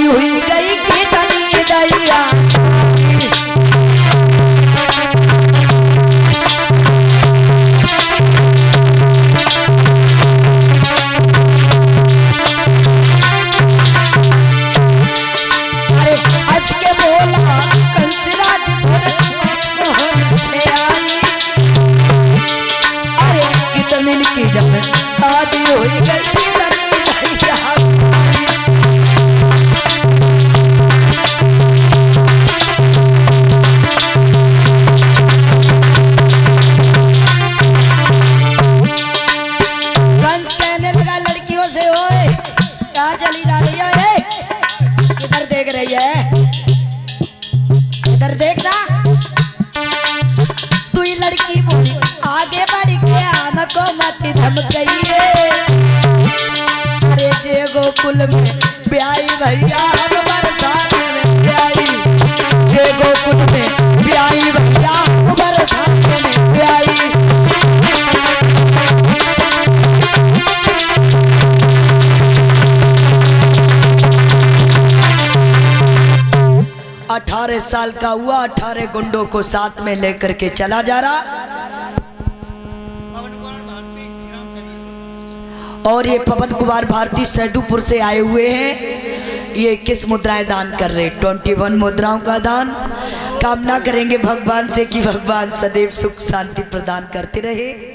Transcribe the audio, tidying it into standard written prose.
शादी हुई गई कितनी दैया। अरे हंस के बोला कंसराज से आई। अरे कितने की जब शादी हुई गई कितनी दैया। 18 साल का हुआ, 18 गुंडों को साथ में लेकर के चला जा रहा। और ये पवन कुमार भारती सैदुपुर से आए हुए हैं। ये 21 मुद्राएं दान कर रहे, 21 मुद्राओं का दान। कामना करेंगे भगवान से कि भगवान सदैव सुख शांति प्रदान करते रहे।